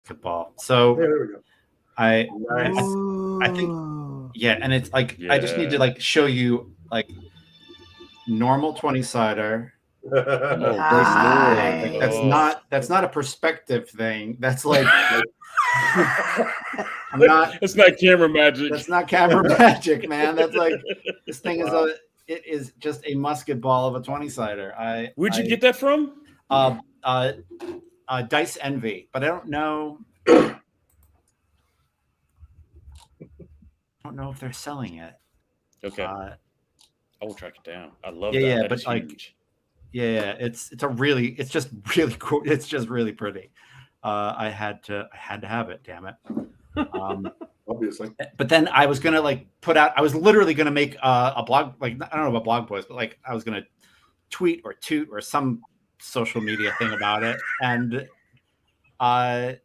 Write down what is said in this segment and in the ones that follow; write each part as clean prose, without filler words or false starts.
basketball. So there we go. I think and it's like I just need to like show you like normal 20-sider. Nice. That's not a perspective thing. That's like I'm not. It's not camera magic. That's not camera magic, man. That's like this thing is it is just a musket ball of a 20-sider. Where'd you get that from? Dice Envy, but I don't know. I don't know if they're selling it. Okay, I will track it down. I love that. Yeah, that but is like, huge. It's just really cool. It's just really pretty. I had to have it. Damn it. Obviously. But then I was gonna like put out. I was literally gonna make a blog. Like I don't know about blog post, but like I was gonna tweet or toot or some social media thing about it, and I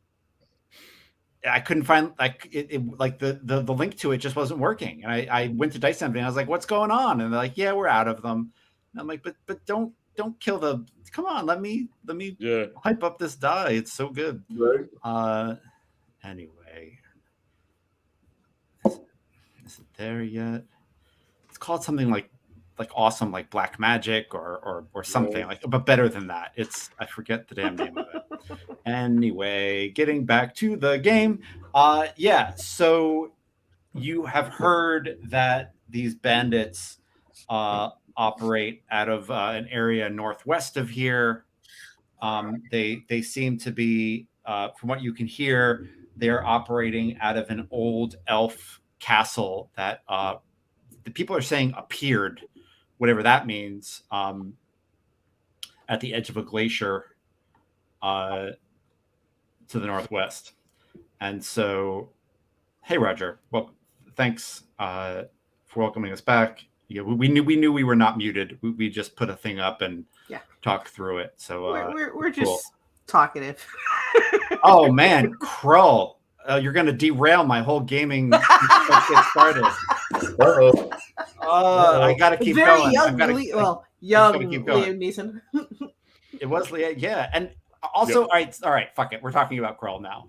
couldn't find like it like the link to it just wasn't working. And I went to Dice Envy and I was like, "What's going on?" And they're like, "Yeah, we're out of them." And I'm like, "But don't kill the. Come on, let me hype up this die. It's so good." Right. Anyway, is it there yet? It's called something like awesome, like Black Magic or something like, but better than that. I forget the damn name of it. Anyway, getting back to the game. So you have heard that these bandits operate out of an area northwest of here. They seem to be, from what you can hear, they're operating out of an old elf castle that the people are saying appeared, whatever that means, at the edge of a glacier to the northwest. And so, hey, Roger, well, thanks for welcoming us back. Yeah, we knew we were not muted. We just put a thing up and talked through it. So we're just talkative. Oh man, Krull, you're going to derail my whole gaming. Let's get started. I gotta keep going. Young Liam Neeson. It was Liam, yeah, and also, all right, fuck it. We're talking about Krull now.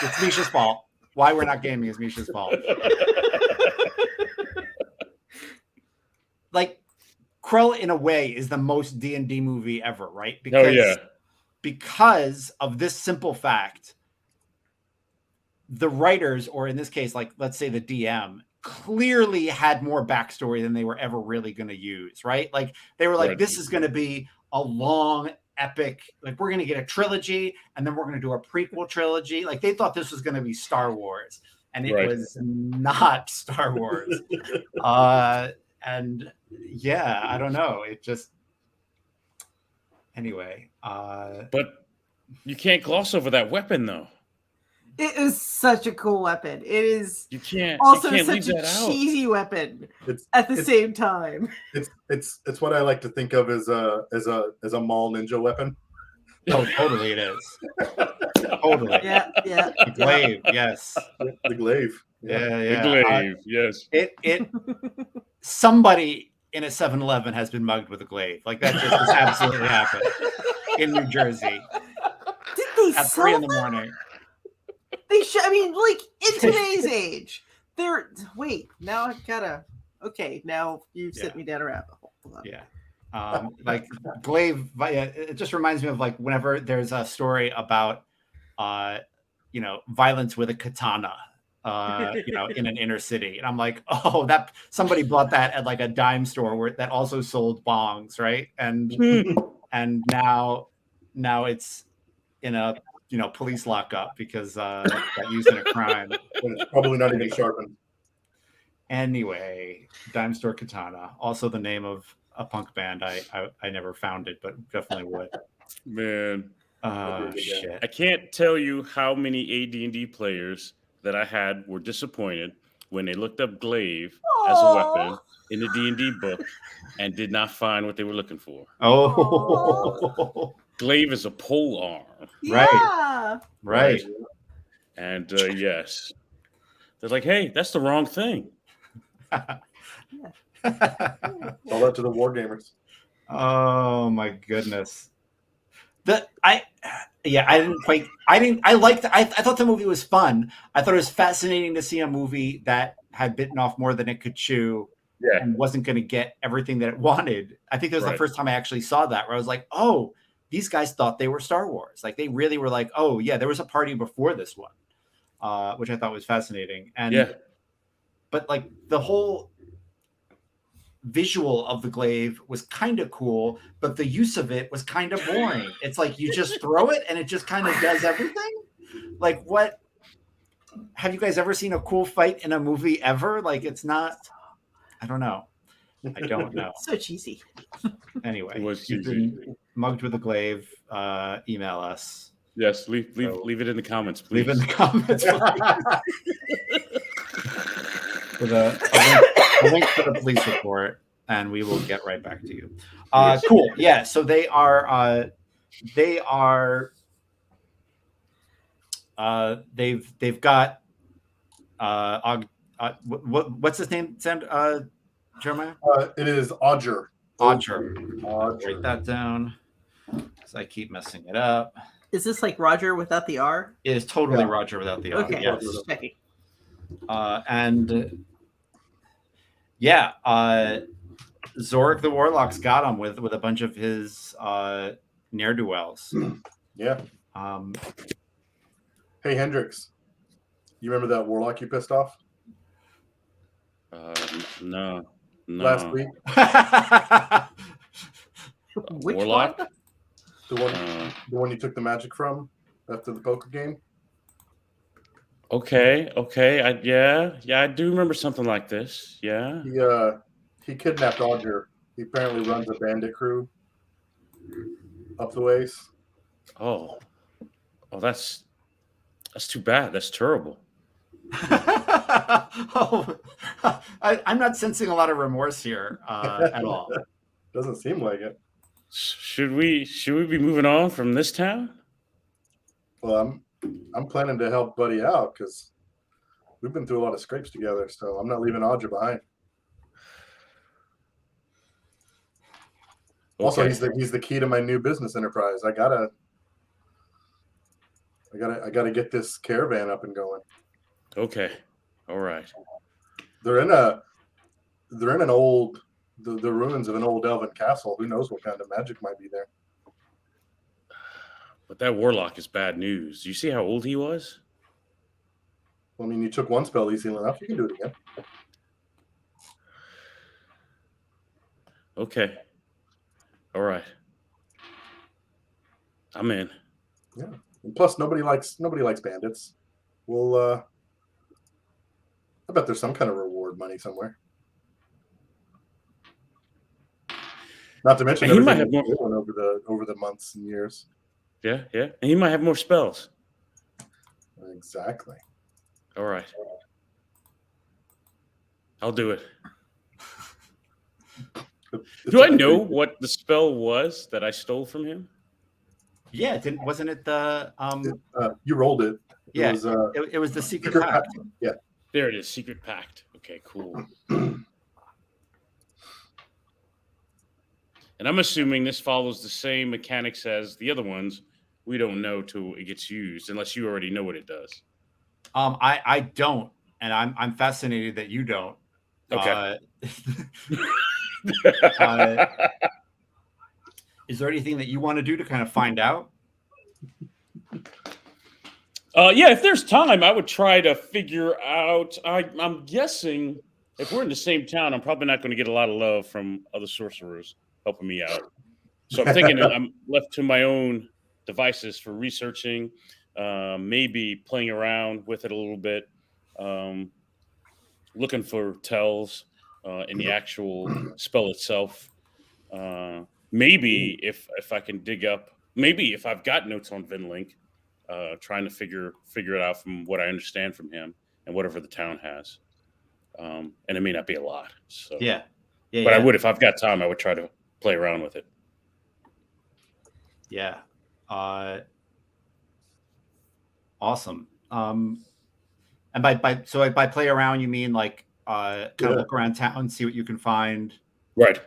It's Misha's fault. Why we're not gaming is Misha's fault. Like, Krull, in a way, is the most D&D movie ever, right? Because of this simple fact, the writers, or in this case, like let's say the DM, clearly had more backstory than they were ever really going to use, right? Like they were like, this is going to be a long, epic, like we're going to get a trilogy and then we're going to do a prequel trilogy. Like they thought this was going to be Star Wars, and it was not Star Wars. And yeah, I don't know. It just, anyway. But you can't gloss over that weapon, though. It is such a cool weapon. It is you can't such a cheesy weapon at the same time. It's what I like to think of as a mall ninja weapon. Oh, totally it is. Totally. Yeah. The glaive, yes. The glaive. Yeah. The glaive, yes. It somebody in a 7-Eleven has been mugged with a glaive. Like that just has absolutely happened in New Jersey. Did they at 3 a.m? They should. I mean, like in today's age, they're. Wait, now I've gotta. Okay, now you've sent me down a rabbit hole. Yeah, like glaive. It just reminds me of like whenever there's a story about, violence with a katana. In an inner city, and I'm like, oh, that somebody bought that at like a dime store that also sold bongs, right? And now it's in a police lockup because got used in a crime. But it's probably not even sharpened. Anyway, Dime Store Katana, also the name of a punk band. I never found it, but definitely would. Man, shit! I can't tell you how many AD&D players that I had were disappointed when they looked up glaive as a weapon in the D&D book and did not find what they were looking for. Oh, glaive is a pole arm. Right. And yes, they're like, hey, that's the wrong thing. All that to the war gamers. Oh my goodness. Yeah, I didn't quite. I didn't. I liked. I thought the movie was fun. I thought it was fascinating to see a movie that had bitten off more than it could chew, Yeah. and wasn't going to get everything that it wanted. I think that was the Right. first time I actually saw that, where I was like, "Oh, these guys thought they were Star Wars. Like they really were like, oh yeah, there was a party before this one," which I thought was fascinating. And Yeah. but like the whole visual of the glaive was kind of cool, but the use of it was kind of boring. It's like you just throw it and it just kind of does everything. Like, what? Have you guys ever seen a cool fight in a movie ever? Like, it's not. I don't know. I don't know. So cheesy. Anyway, It was you've cheesy. been mugged with a glaive. Email us. Yes, leave it in the comments, please. Leave in the comments with a link to the police report, and we will get right back to you. Cool. Yeah. So they've got what's his name? Jeremiah? It is Odger. Odger. Odger. Write that down because I keep messing it up. Is this like Roger without the R? It is totally Yeah. Roger without the R. Okay. Yes. Checking. And yeah, Zorik the Warlock's got him with a bunch of his ne'er-do-wells. Yeah. Hey, Hendrix. You remember that Warlock you pissed off No. last week? Which Warlock? one? The one you took the magic from after the poker game? Okay. I do remember something like this. Yeah. He kidnapped Odger. He apparently runs a bandit crew up the ways. Oh, that's too bad. That's terrible. Oh, I'm not sensing a lot of remorse here at all. Doesn't seem like it. Should we be moving on from this town? Well, I'm planning to help Buddy out because we've been through a lot of scrapes together, so I'm not leaving Odger behind. Also, Okay. he's the key to my new business enterprise. I gotta get this caravan up and going. Okay. All right. They're in an old the ruins of an old elven castle. Who knows what kind of magic might be there? But that warlock is bad news. You see how old he was? I mean, you took one spell easy enough. You can do it again. Okay. All right. I'm in. Yeah. And plus, nobody likes bandits. Well, I bet there's some kind of reward money somewhere. Not to mention, And he might everything have we've done over the months and years. Yeah. And he might have more spells. Exactly. All right. I'll do it. Do I know what the spell was that I stole from him? Yeah, wasn't it the You rolled it. yeah, It was, it was the secret Secret pact. Pact. Yeah. There it is. Secret Pact. Okay, cool. And I'm assuming this follows the same mechanics as the other ones. We don't know till it gets used, unless you already know what it does. I don't, and I'm fascinated that you don't. Okay. Is there anything that you want to do to kind of find out? Yeah, if there's time, I would try to figure out. I'm guessing if we're in the same town, I'm probably not going to get a lot of love from other sorcerers helping me out. So I'm thinking I'm left to my own devices for researching, maybe playing around with it a little bit, looking for tells in the actual spell itself. Maybe if I can dig up, maybe if I've got notes on Vinlink, trying to figure it out from what I understand from him and whatever the town has. And it may not be a lot. So Yeah. But I would, if I've got time, I would try to play around with it. Yeah. Awesome. And by play around, you mean like kind of look around town, see what you can find. Right.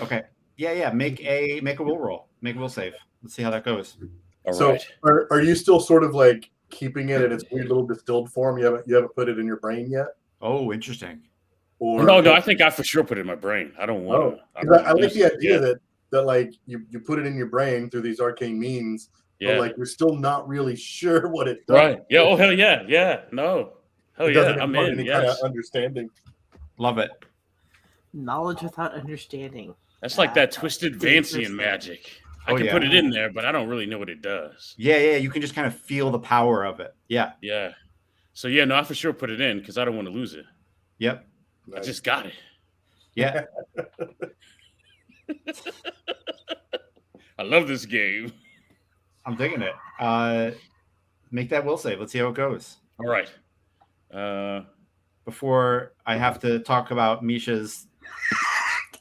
Okay. Yeah. Make a will roll. Make a will save. Let's see how that goes. All So right. are you still sort of like keeping it in its weird little distilled form? You haven't put it in your brain yet? Oh, interesting. Oh, Or no, I think I for sure put it in my brain. I don't want to. I don't 'cause I wanna like lose the it. idea Yeah. that like you put it in your brain through these arcane means, but Yeah. like you're still not really sure what it does. Right. Yeah. Oh, hell yeah. Yeah. No. Hell It yeah. doesn't I'm impart in. any kind of Yes. understanding. Love it. Knowledge without understanding. That's like that That's twisted interesting. Vancian magic. I Oh, can yeah. put it in there, but I don't really know what it does. Yeah. You can just kind of feel the power of it. Yeah. Yeah. So yeah, no, I for sure put it in because I don't want to lose it. Yep. I Nice. just got it. Yeah. I love this game. I'm digging it. Make that will save. Let's see how it goes. All right. Before I have to talk about Misha's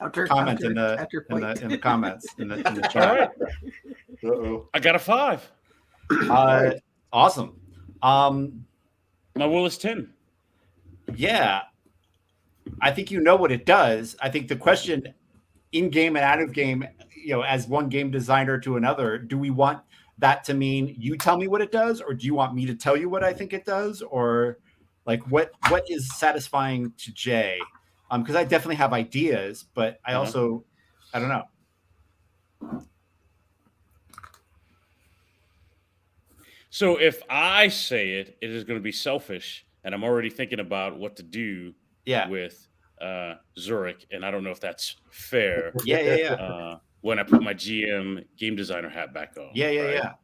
comment in the comments in the All chat. right. Uh-oh. I got a 5. Awesome. My will is 10. Yeah. I think you know what it does. I think the question in game and out of game, as one game designer to another, do we want that to mean you tell me what it does, or do you want me to tell you what I think it does, or like what is satisfying to Jay? Because I definitely have ideas, but I also I don't know. So if I say it, it is going to be selfish, and I'm already thinking about what to do with Zurich, and I don't know if that's fair. Yeah. When I put my GM game designer hat back on. Yeah.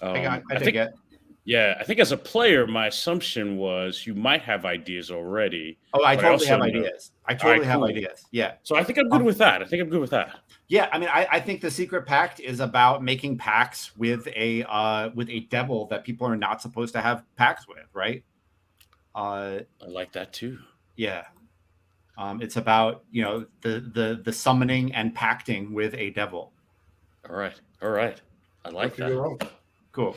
I think it. Yeah, I think as a player, my assumption was you might have ideas already. Oh, I totally have know. ideas. I totally have ideas. Yeah. So I think I'm good with that. Yeah, I mean, I think the Secret Pact is about making pacts with a devil that people are not supposed to have pacts with, right? I like that too. Yeah. It's about the summoning and pacting with a devil. All right. I like that. Cool.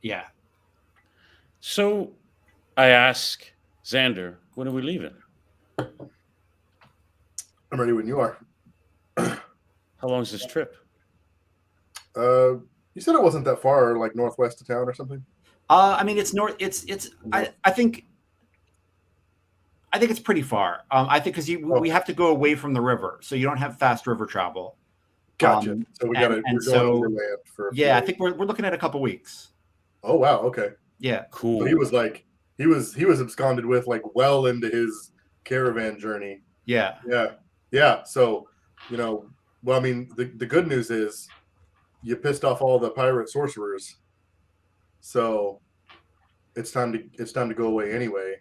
Yeah. So I ask Xander, when are we leaving? I'm ready when you are. How long is this trip? You said it wasn't that far, like northwest of town or something. I mean, it's north. I think it's pretty far. I think because we have to go away from the river, so you don't have fast river travel. Gotcha. So we're going overland for. Yeah, I think we're looking at a couple weeks. Oh wow! Okay. Yeah. Cool. So he was absconded with like well into his caravan journey. Yeah. So, well, I mean, the good news is you pissed off all the pirate sorcerers, so it's time to go away anyway.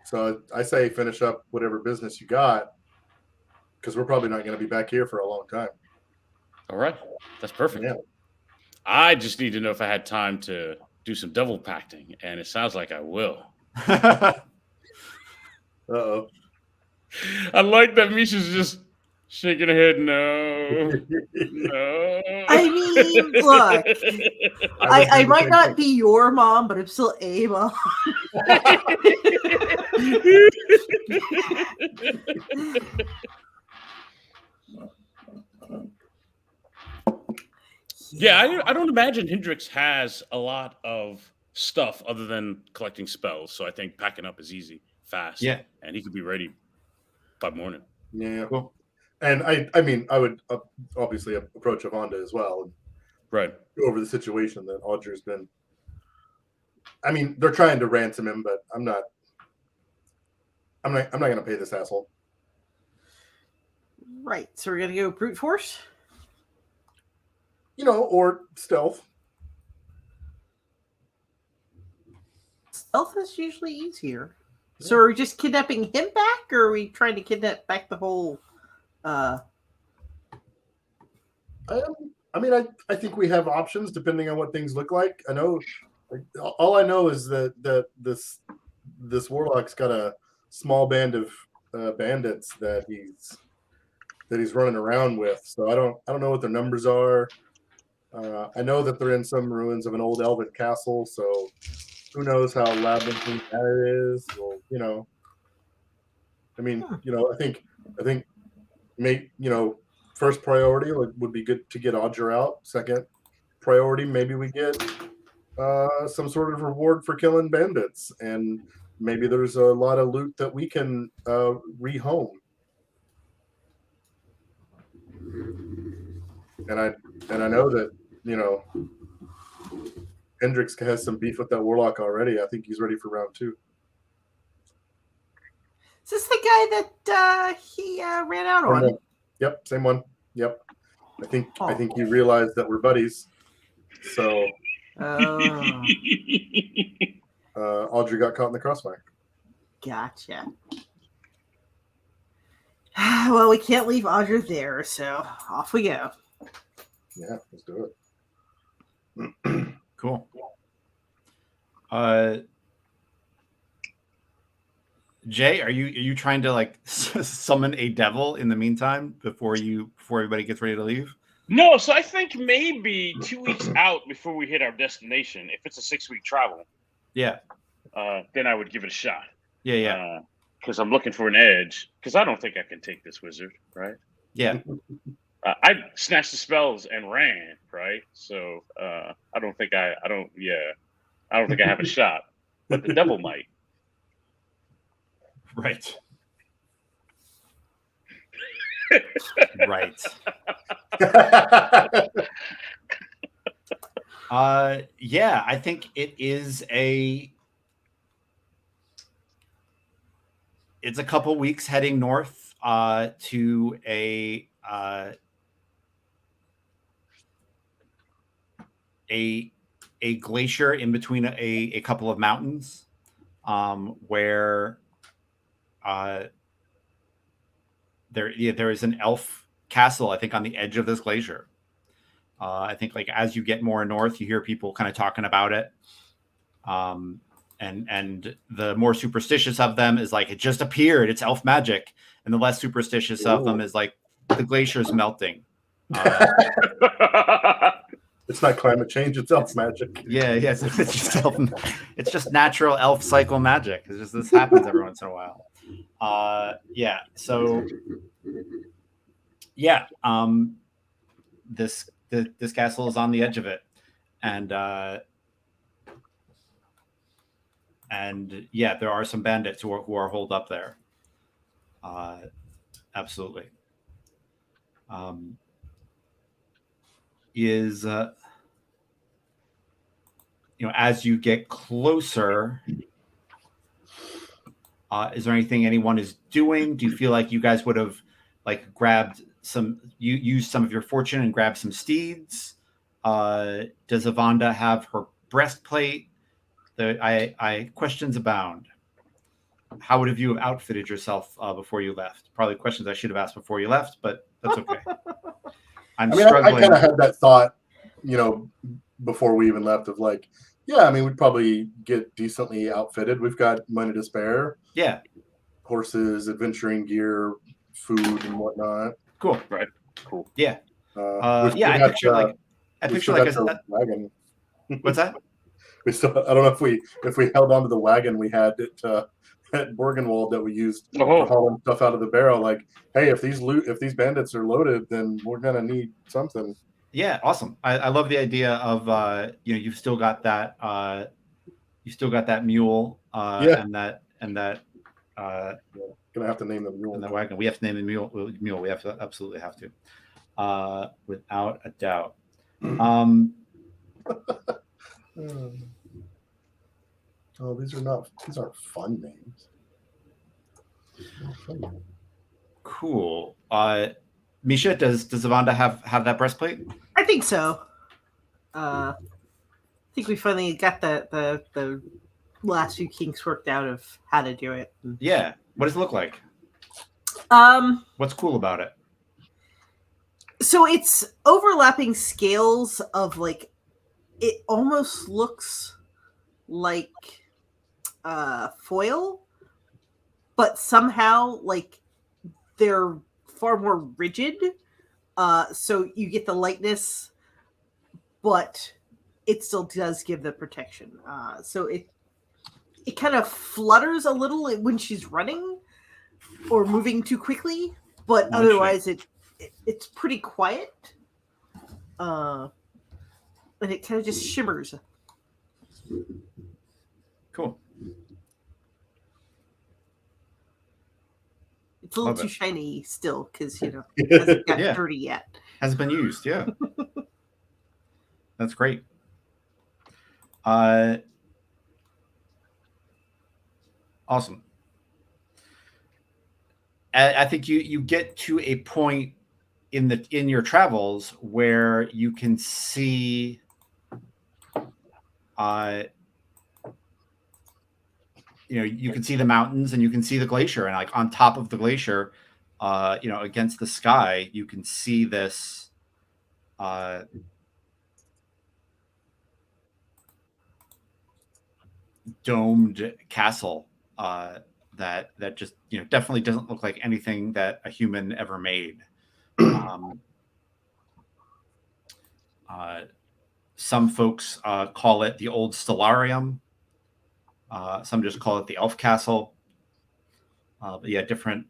So I say finish up whatever business you got, because we're probably not going to be back here for a long time. All right, that's perfect. Yeah. I just need to know if I had time to do some devil pacting, and it sounds like I will. Uh-oh. I like that Misha's just shaking her head. No. I mean, look, I might not be your mom, but I'm still a mom. Yeah, I don't imagine Hendrix has a lot of stuff other than collecting spells. So I think packing up is easy, fast. Yeah. And he could be ready by morning. Yeah. Cool. And I mean, I would obviously approach Avonda as well. And right. Go over the situation that Audrey's been. I mean, they're trying to ransom him, but I'm not going to pay this asshole. Right. So we're going to go brute force? Or stealth. Stealth is usually easier. Yeah. So are we just kidnapping him back, or are we trying to kidnap back the whole... I mean, I think we have options depending on what things look like. I know, all I know is that this warlock's got a small band of bandits that he's running around with. So I don't know what their numbers are. I know that they're in some ruins of an old elven castle. So who knows how labyrinthine that is? Well, I mean, I think First priority would be good to get Audra out. Second priority, maybe we get some sort of reward for killing bandits, and maybe there's a lot of loot that we can rehome. And I know that Hendrix has some beef with that warlock already. I think he's ready for round 2. Is this the guy that he ran out on? Yep, same one. Yep. I think he realized that we're buddies. So Audrey got caught in the crossfire. Gotcha. Well, we can't leave Audra there, so off we go. Yeah, let's do it. Cool. Jay, are you trying to like summon a devil in the meantime before everybody gets ready to leave? No, so I think maybe 2 weeks out before we hit our destination, if it's a 6-week travel. Yeah. Then I would give it a shot. Yeah. Because I'm looking for an edge. Because I don't think I can take this wizard, right? Yeah. I snatched the spells and ran, right? So I don't think I have a shot. But the devil might. Right. Right. Yeah, I think it's a couple weeks heading north to a glacier in between a couple of mountains, where there is an elf castle, I think, on the edge of this glacier. I think like as you get more north, you hear people kind of talking about it. And the more superstitious of them is like, it just appeared, it's elf magic. And the less superstitious of them is like, the glacier's melting. It's not climate change, it's elf magic. Yeah, it's just natural elf cycle magic. It's just, this happens every once in a while. This castle is on the edge of it, and there are some bandits who are holed up there. Absolutely. As you get closer, is there anything anyone is doing? Do you feel like you guys would have like used some of your fortune and grabbed some steeds? Does Avanda have her breastplate? Questions abound. How would you have outfitted yourself before you left? Probably questions I should have asked before you left, but that's okay. I kind of had that thought, before we even left, of like, we'd probably get decently outfitted. We've got money to spare. Yeah. Horses, adventuring gear, food, and whatnot. Cool. Right. Cool. Yeah. I picture like a wagon. What's that? I don't know if we held onto the wagon we had at Borgenwald that we used for hauling stuff out of the barrel. Like, hey, if these bandits are loaded, then we're gonna need something. Yeah, awesome. I love the idea of you've still got that mule and that gonna have to name the mule and the wagon. We have to name the mule. We absolutely have to, without a doubt. These aren't fun names. Cool. Misha, does Avanda have that breastplate? I think so. I think we finally got the last few kinks worked out of how to do it. Yeah. What does it look like? What's cool about it? So it's overlapping scales of like, it almost looks like foil, but somehow like they're far more rigid. So you get the lightness, but it still does give the protection. So it kind of flutters a little when she's running or moving too quickly, but Munching. otherwise it's pretty quiet. And it kind of just shimmers. Cool. It's a little Love too it. shiny still because it hasn't got Yeah. dirty yet. Hasn't been used. Yeah. That's great. Awesome. I think you get to a point in your travels where you can see you can see the mountains and you can see the glacier, and like on top of the glacier, against the sky, you can see this domed castle that just definitely doesn't look like anything that a human ever made. Some folks call it the old Stellarium. Some just call it the Elf Castle. But yeah, different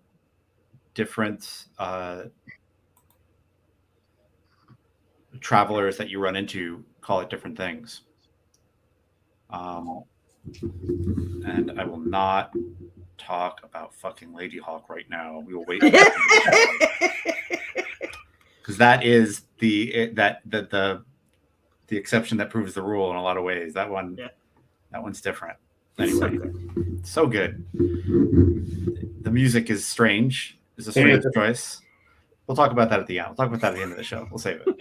travelers that you run into call it different things. And I will not talk about fucking Lady Hawk right now. We will wait because that is the exception that proves the rule in a lot of ways. That one's different. Anyway, so good. The music is strange. It's a strange choice. We'll talk about that at the end. We'll talk about that at the end of the show. We'll save it.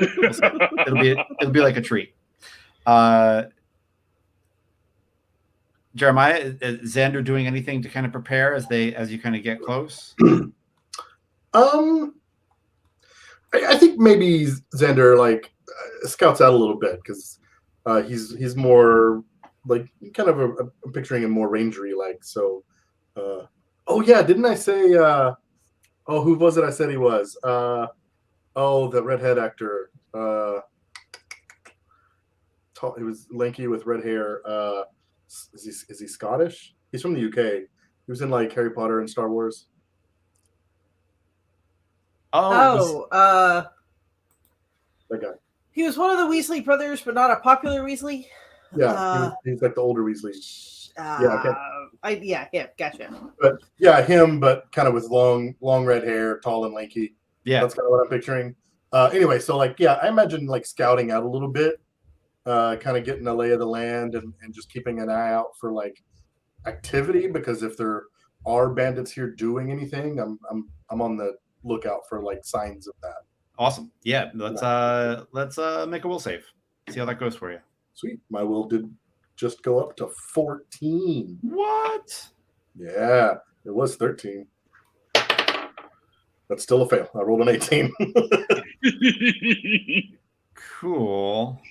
It'll be like a treat. Jeremiah, is Xander doing anything to kind of prepare as you kind of get close? I think maybe Xander scouts out a little bit because he's more like kind of I'm picturing him more rangery like. So, oh yeah, didn't I say? Who was it? I said he was. The redhead actor. Tall, he was lanky with red hair. Is he Scottish? He's from the UK. He was in like Harry Potter and Star Wars. That guy. He was one of the Weasley brothers, but not a popular Weasley. Yeah, he's like the older Weasley. Gotcha. But yeah, him, but kind of with long red hair, tall and lanky. Yeah, that's kind of what I'm picturing. Anyway, so I imagine like scouting out a little bit, kind of getting a lay of the land and just keeping an eye out for like activity, because if there are bandits here doing anything, I'm on the lookout for like signs of that. Awesome. Yeah, let's make a will save. See how that goes for you. Sweet. My will did just go up to 14. What? Yeah, it was 13. That's still a fail. I rolled an 18. Cool.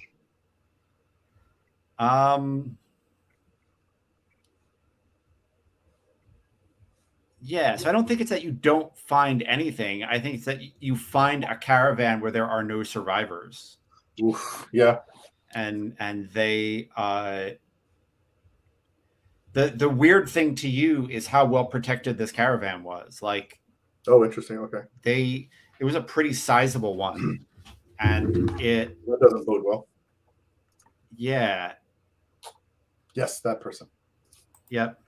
Yeah, so I don't think it's that you don't find anything. I think it's that you find a caravan where there are no survivors. Oof, yeah. And they the weird thing to you is how well protected this caravan was. Like, oh, interesting. Okay. It was a pretty sizable one. And that doesn't bode well. Yeah. Yes, that person. Yep.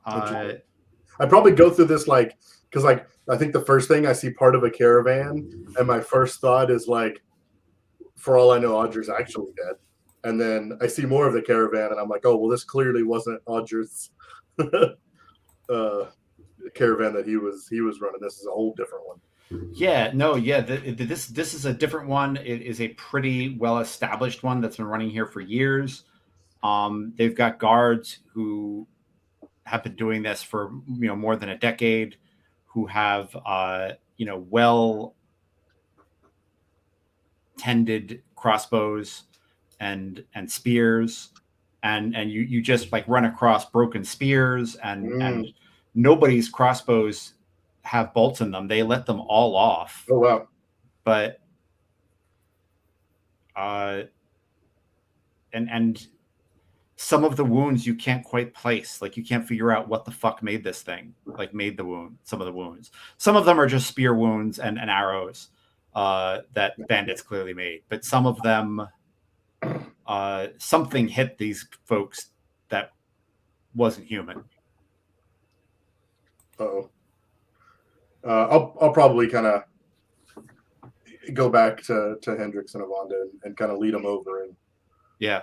I'd probably go through this because I think the first thing I see part of a caravan, and my first thought is like, for all I know, Audrey's actually dead. And then I see more of the caravan, and I'm like, oh well, this clearly wasn't Audrey's caravan that he was running. This is a whole different one. Yeah, no, yeah. This is a different one. It is a pretty well established one that's been running here for years. They've got guards who have been doing this for more than a decade, who have well tended crossbows and spears, and you just like run across broken spears and nobody's crossbows have bolts in them. They let them all off. Oh wow. But and some of the wounds you can't quite place. Like you can't figure out what the fuck made this thing, like made the wound. Some of the wounds. Some of them are just spear wounds and arrows that bandits clearly made. But some of them, something hit these folks that wasn't human. Uh-oh. I'll probably kind of go back to Hendrix and Avonda and kind of lead them over and Yeah.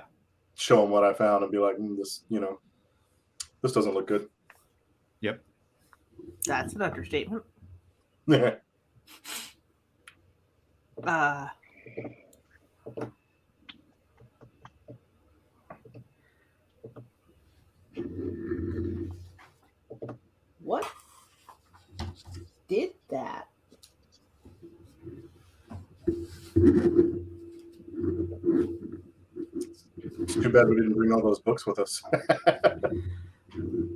show them what I found and be like, this, this doesn't look good. Yep. That's an understatement. What did that? It's too bad we didn't bring all those books with us.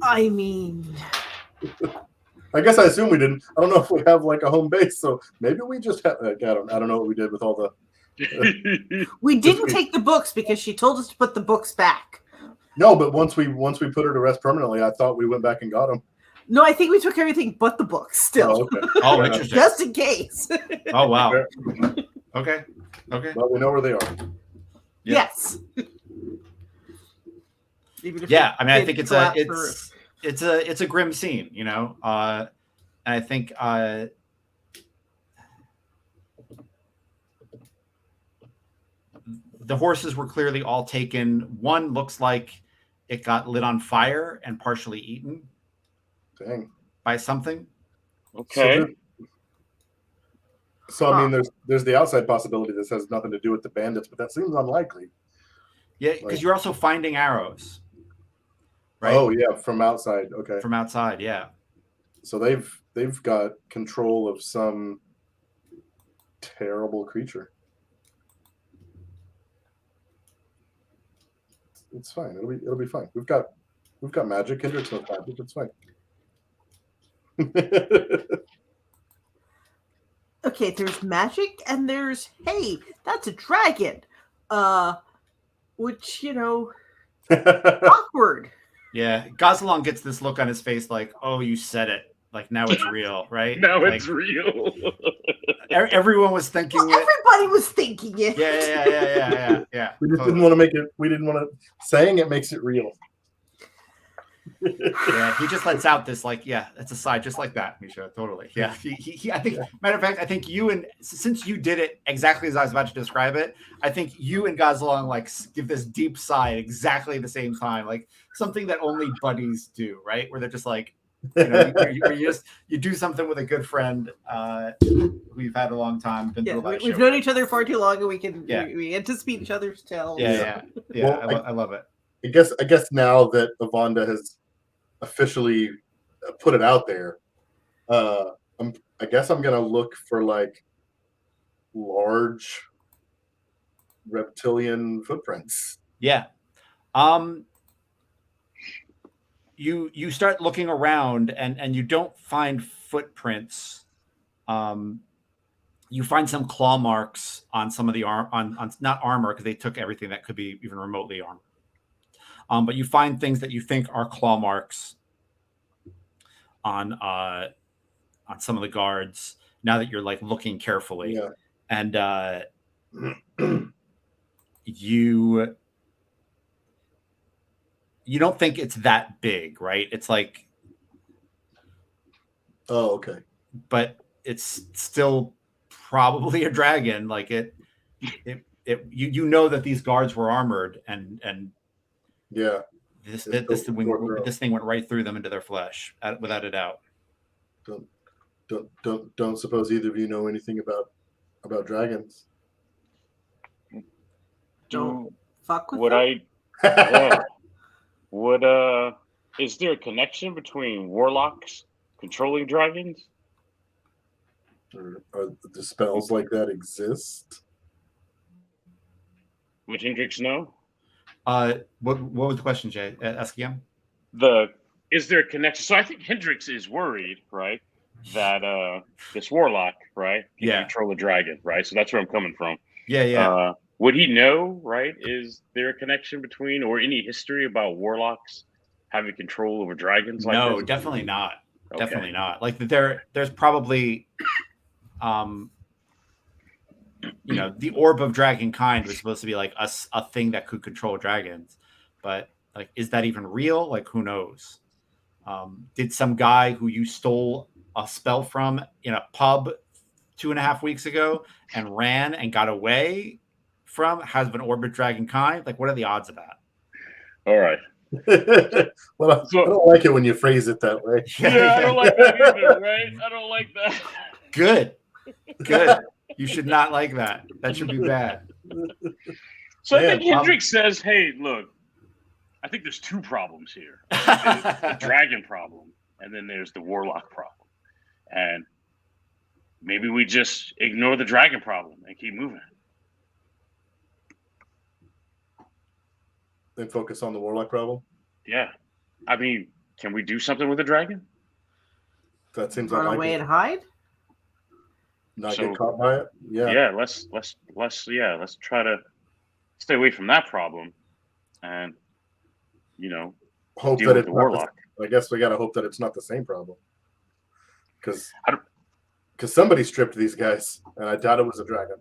I mean, I guess I assume we didn't. I don't know if we have like a home base, so maybe we just have. I don't know what we did with all the. we didn't take the books because she told us to put the books back. No, but once we put her to rest permanently, I thought we went back and got them. No, I think we took everything but the books still. Oh, okay. Oh, interesting. Just in case. Oh, wow. Okay. Well, we know where they are. Yes. Yeah, I mean, I think it's a grim scene, and I think the horses were clearly all taken. One looks like it got lit on fire and partially eaten. Dang. By something. Okay. So I mean, there's the outside possibility this has nothing to do with the bandits, but that seems unlikely. Yeah, because you're also finding arrows. Right? Oh yeah, from outside. Okay. From outside, yeah. So they've got control of some terrible creature. It's fine. It'll be fine. We've got magic. Hendrix knows magic. It's fine. Okay, there's magic and there's that's a dragon. Which, awkward. Yeah, Gazalon gets this look on his face like, oh, you said it. Like, now it's real, right? Now it's real. Everyone was thinking it. Everybody was thinking it. Yeah. We just didn't want to make it. We didn't want to. Saying it makes it real. Yeah, he just lets out this it's a side just like that, Misha. Totally. Yeah. He I think matter of fact, I think since you did it exactly as I was about to describe it, I think you and Gazalon give this deep sigh at exactly the same time, like something that only buddies do, right? Where they're just like, you do something with a good friend who you've had a long time. We've known each other far too long, and we anticipate each other's tales. Yeah. Well, I love it. I guess now that Avonda has officially put it out there, I guess I'm gonna look for like large reptilian footprints. Yeah. You start looking around and you don't find footprints. You find some claw marks on some of the on not armor, because they took everything that could be even remotely armor. But you find things that you think are claw marks on some of the guards now that you're like looking carefully. Yeah. And you don't think it's that big, right? It's like, oh, okay. But it's still probably a dragon. Like you know that these guards were armored and yeah, this thing went right through them into their flesh without a doubt. Don't suppose either of you know anything about dragons. Don't fuck with would them. Is there a connection between warlocks controlling dragons? Or the spells like that exist? Would Hendrix know? What was the question, Jay? Ask again. Is there a connection? So I think Hendrix is worried, right, that this warlock, right, can control the dragon, right? So that's where I'm coming from. Yeah. would he know? Right? Is there a connection between, or any history about warlocks having control over dragons like No, this? definitely not. Okay. Definitely not. Like there's probably, the orb of dragon kind was supposed to be like a thing that could control dragons, but like, is that even real? Like, who knows? Did some guy who you stole a spell from in a pub 2.5 weeks ago and ran and got away from has an orb of dragon kind? Like, what are the odds of that? All right. Well, So- I don't like it when you phrase it that way. Yeah, I don't like that either, right? I don't like that. Good. You should not like that. That should be bad. So I Man, think Hendrix says, hey, look, I think there's two problems here. There's the dragon problem, and then there's the warlock problem. And maybe we just ignore the dragon problem and keep moving. Then focus on the warlock problem. Yeah. I mean, can we do something with the dragon? That seems Run away unlikely. and hide. Not So- get caught by it. Yeah. Yeah, let's try to stay away from that problem and Hope deal that with it's the not warlock. I guess we gotta hope that it's not the same problem. Because I don't- somebody stripped these guys, and I doubt it was a dragon.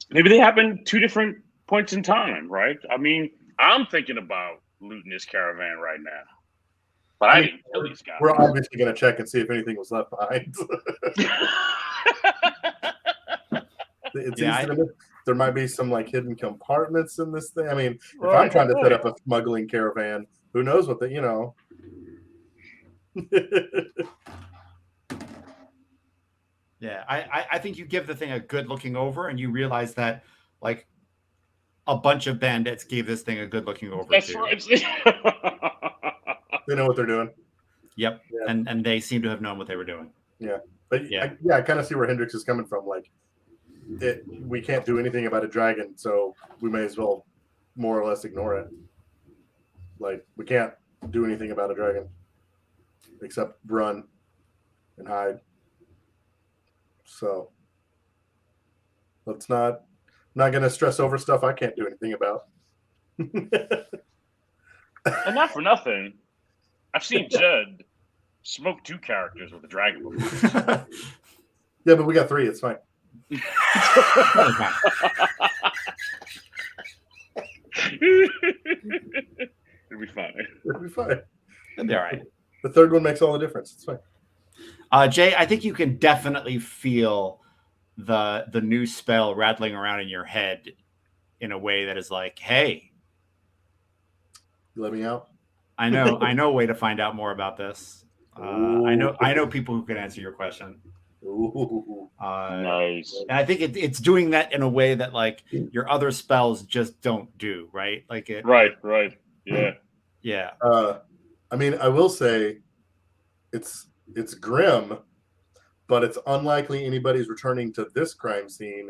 Maybe they happen two different points in time, right? I mean, I'm thinking about looting this caravan right now. But I didn't kill these guys. We're obviously gonna check and see if anything was left behind. It's Yeah, easy to miss. There might be some like hidden compartments in this thing. I mean, if I'm Right, trying to set right. up a smuggling caravan, who knows what Yeah, I think you give the thing a good looking over, and you realize that like a bunch of bandits gave this thing a good looking over That's too. right. They know what they're doing. Yep, Yeah. and they seem to have known what they were doing. But Yeah. I kind of see where Hendrix is coming from. Like, we can't do anything about a dragon, so we may as well more or less ignore it. Like, we can't do anything about a dragon except run and hide. So let's not. I'm not gonna stress over stuff I can't do anything about. And not for nothing, I've seen Judd smoke two characters with a dragon before. Yeah, but we got 3. It's fine. It'll be fine. It'll be fine. It'll be all right. The third one makes all the difference. It's fine. Jay, I think you can definitely feel the new spell rattling around in your head in a way that is like, hey, You let me out. I know a way to find out more about this. I know people who can answer your question. Ooh. Nice. And I think it's doing that in a way that like your other spells just don't do, right? Like it. Right. Yeah. Yeah. I mean, I will say it's grim, but it's unlikely anybody's returning to this crime scene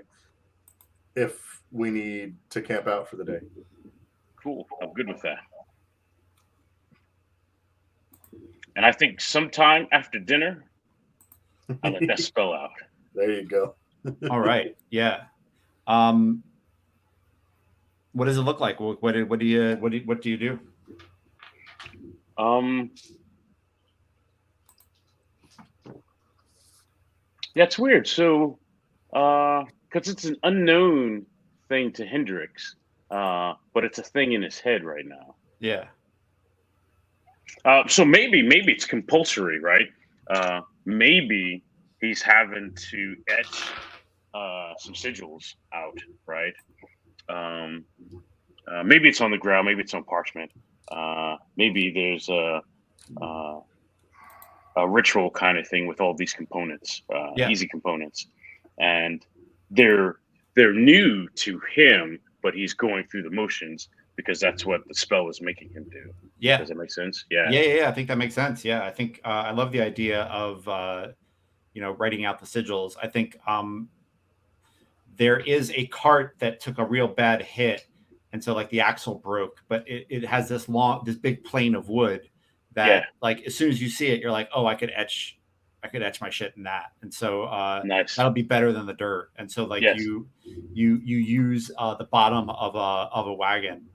if we need to camp out for the day. Cool. I'm good with that. And I think sometime after dinner, I let that spell out. There you go. All right. Yeah. What does it look like? What do you do? Yeah, it's weird. So, because it's an unknown thing to Hendrix, but it's a thing in his head right now. Yeah. So maybe it's compulsory, right? Maybe he's having to etch some sigils out, right? Maybe it's on the ground, maybe it's on parchment. Maybe there's a ritual kind of thing with all these components, easy components, and they're new to him, but he's going through the motions because that's what the spell is making him do. Yeah. Does that make sense? Yeah. Yeah. I think that makes sense. Yeah. I think I love the idea of writing out the sigils. I think there is a cart that took a real bad hit, and so like the axle broke, but it has this big plane of wood that like as soon as you see it, you're like, oh, I could etch etch my shit in that, and so Nice. that'll be better than the dirt. And so like Yes. you use the bottom of a wagon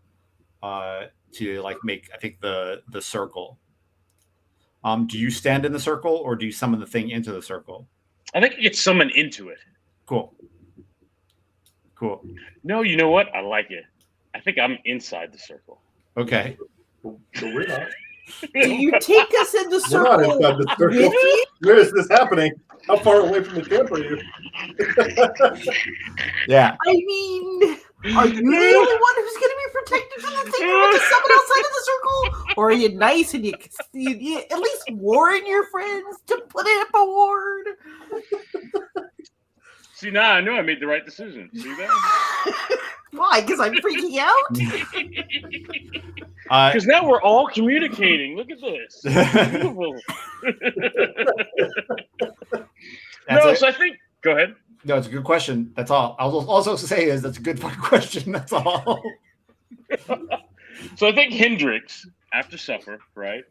to like make, I think, the circle. Do you stand in the circle or do you summon the thing into the circle? I think you get summoned into it. Cool. No, you know what? I like it. I think I'm inside the circle. Okay. So we're not. Do you take us in the We're not circle inside the circle. with you? Where is this happening? How far away from the camp are you? Yeah. I mean, are you the only one who's going to be protected from the thing you want to summon outside of the circle? Or are you nice and you at least warn your friends to put up a ward? See, now I know I made the right decision. See that? Why? Because I'm freaking out? Because now we're all communicating. Look at this. Beautiful. No, so I think. Go ahead. No, it's a good question. That's all. I'll also say is that's a good fucking question. That's all. So I think Hendrix, after supper, right?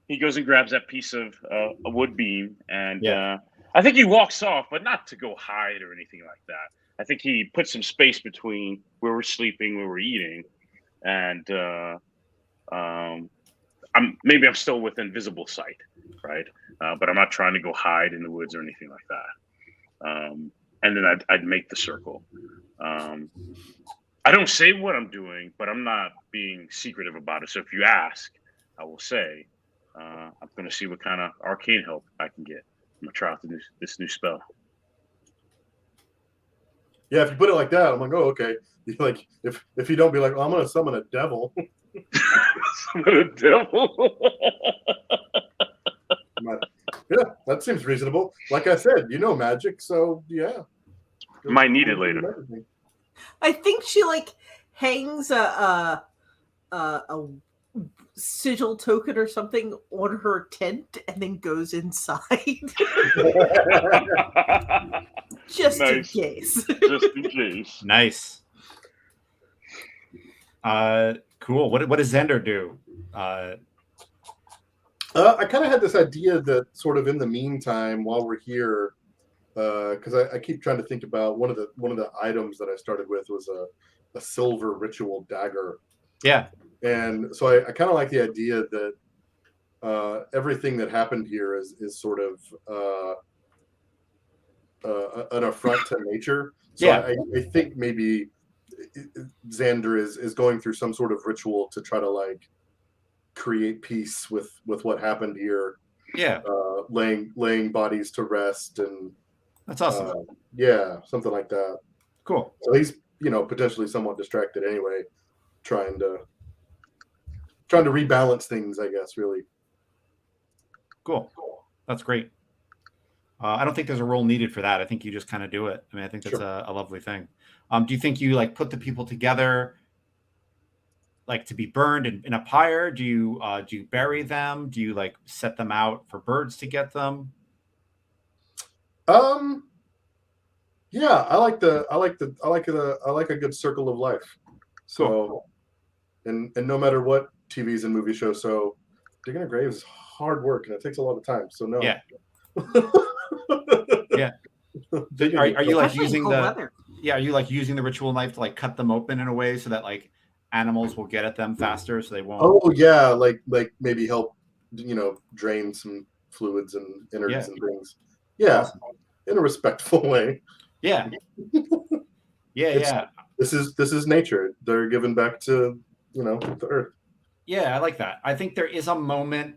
He goes and grabs that piece of a wood beam, and I think he walks off, but not to go hide or anything like that. I think he puts some space between where we're sleeping, where we're eating, and maybe I'm still within visible sight, right? But I'm not trying to go hide in the woods or anything like that. And then I'd make the circle. I don't say what I'm doing, but I'm not being secretive about it. So if you ask, I will say, I'm going to see what kind of arcane help I can get. I'm going to try out this new spell. Yeah, if you put it like that, I'm like, oh, okay. Like, if you don't be like, oh, I'm going to summon a devil. Summon a devil? Yeah, that seems reasonable. Like I said, you know magic, so yeah. Might need it later. I think she like hangs a sigil token or something on her tent and then goes inside. Just in case. Just in case. Nice. Cool. What does Xander do? I kind of had this idea that sort of in the meantime, while we're here, because I keep trying to think about one of the items that I started with was a silver ritual dagger. Yeah. And so I kind of like the idea that everything that happened here is sort of an affront to nature. So yeah. I think maybe Xander is going through some sort of ritual to try to like create peace with what happened here. Yeah. Laying bodies to rest, and that's awesome. Yeah, something like that. Cool. So he's potentially somewhat distracted anyway, trying to rebalance things, I guess, really. Cool. That's great. I don't think there's a role needed for that. I think you just kind of do it. I mean, I think that's a lovely thing. Do you think you like put the people together like to be burned in a pyre? Do you bury them? Do you like set them out for birds to get them? Yeah, I like a good circle of life. So cool. and no matter what TVs and movie shows, so digging a grave is hard work and it takes a lot of time. So no. Yeah. Yeah. Are you like using the are you like using the ritual knife to like cut them open in a way so that like animals will get at them faster so they won't? Oh yeah, like maybe help drain some fluids and innards and things. Yeah, awesome. In a respectful way. Yeah. Yeah. This is nature. They're given back to the earth. Yeah, I like that. I think there is a moment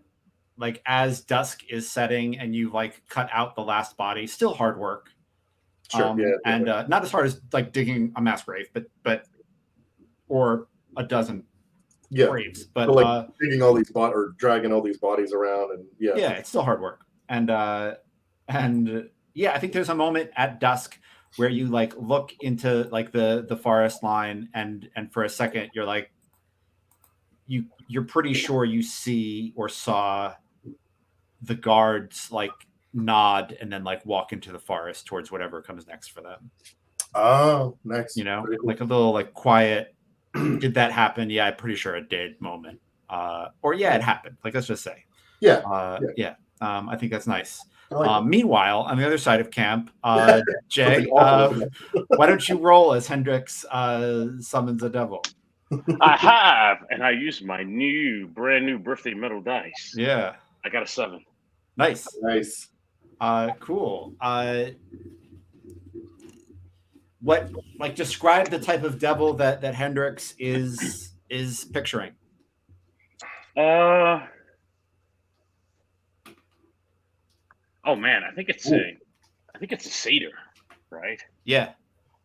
like as dusk is setting and you've like cut out the last body. Still hard work. Sure. And not as hard as like digging a mass grave, but or a dozen graves. But so like digging all these or dragging all these bodies around, and yeah, it's still hard work. And yeah, I think there's a moment at dusk where you like look into like the forest line, and for a second you're like you're pretty sure you see or saw the guards like nod and then like walk into the forest towards whatever comes next for them. Oh, nice. Cool. Like a little like quiet. Did that happen? Yeah, I'm pretty sure it did. Moment. Or it happened. Like let's just say. Yeah. Yeah. I think that's nice. I like it. Meanwhile, on the other side of camp, Jay, Something awful. why don't you roll as Hendrix summons a devil? I have, and I used my brand new birthday metal dice. Yeah, I got a 7. nice. Nice. Cool. What, like, describe the type of devil that Hendrix is picturing? Oh man, I think it's a satyr, right? Yeah,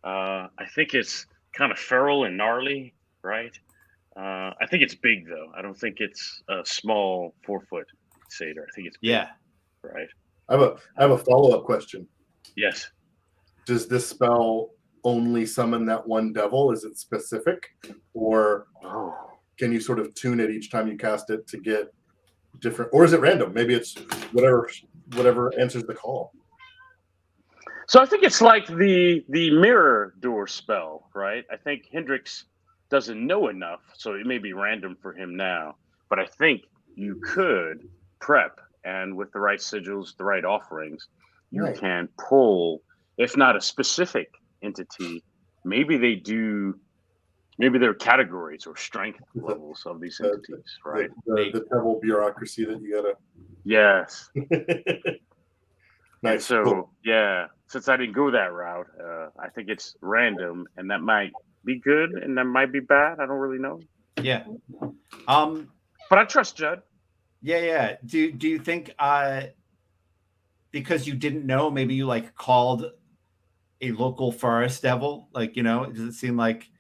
I think it's kind of feral and gnarly, right? I think it's big though. I don't think it's a small 4-foot satyr. I think it's big, yeah. right? I have a follow-up question. Yes. Does this spell only summon that one devil? Is it specific, or can you sort of tune it each time you cast it to get different, or is it random? Maybe it's whatever answers the call. So I think it's like the mirror door spell, right? I think Hendrix doesn't know enough, so it may be random for him now. But I think you could prep, and with the right sigils, the right offerings, you Right. can pull, if not a specific entity, maybe there are categories or strength levels of these entities, right? The devil bureaucracy that you gotta. Yes. Nice. And so, Cool. yeah, since I didn't go that route, I think it's random, and that might be good, and that might be bad. I don't really know. Yeah. But I trust Judd. Yeah. Do you think because you didn't know, maybe you like called a local forest devil? Like, does it seem like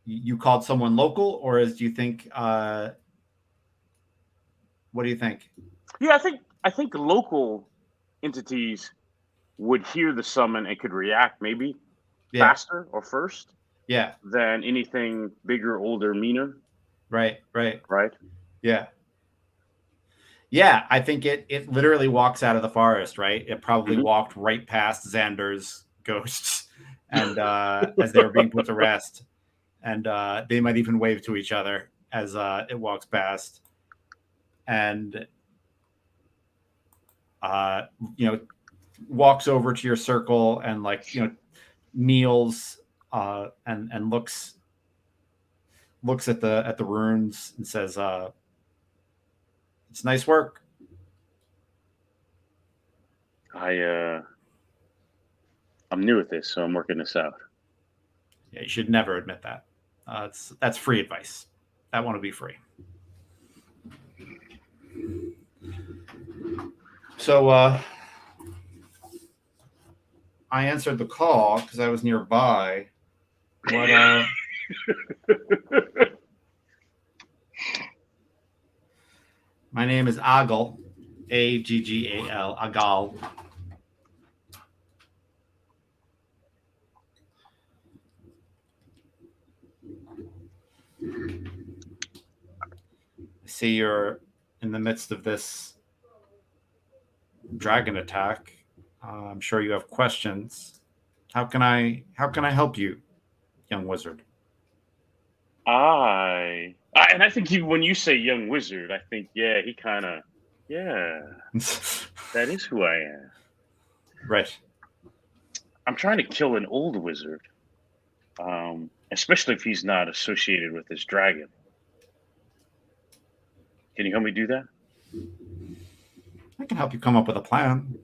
you called someone local, or do you think what do you think? Yeah, I think local entities would hear the summon and could react maybe Yeah. faster or first Yeah. than anything bigger, older, meaner. Right. Right. Yeah. Yeah, I think it literally walks out of the forest, right? It probably Mhm. walked right past Xander's ghosts, and as they were being put to rest, and they might even wave to each other as it walks past, and walks over to your circle and kneels and looks at the runes and says, "It's nice work." I'm new at this, so I'm working this out. Yeah, you should never admit that. That's free advice. That one will be free. So I answered the call because I was nearby. What? My name is Aggal, Aggal, Aggal. I see you're in the midst of this dragon attack. I'm sure you have questions. How can I help you, young wizard? And I think when you say young wizard, I think he kind of that is who I am. Right. I'm trying to kill an old wizard, especially if he's not associated with this dragon. Can you help me do that? I can help you come up with a plan.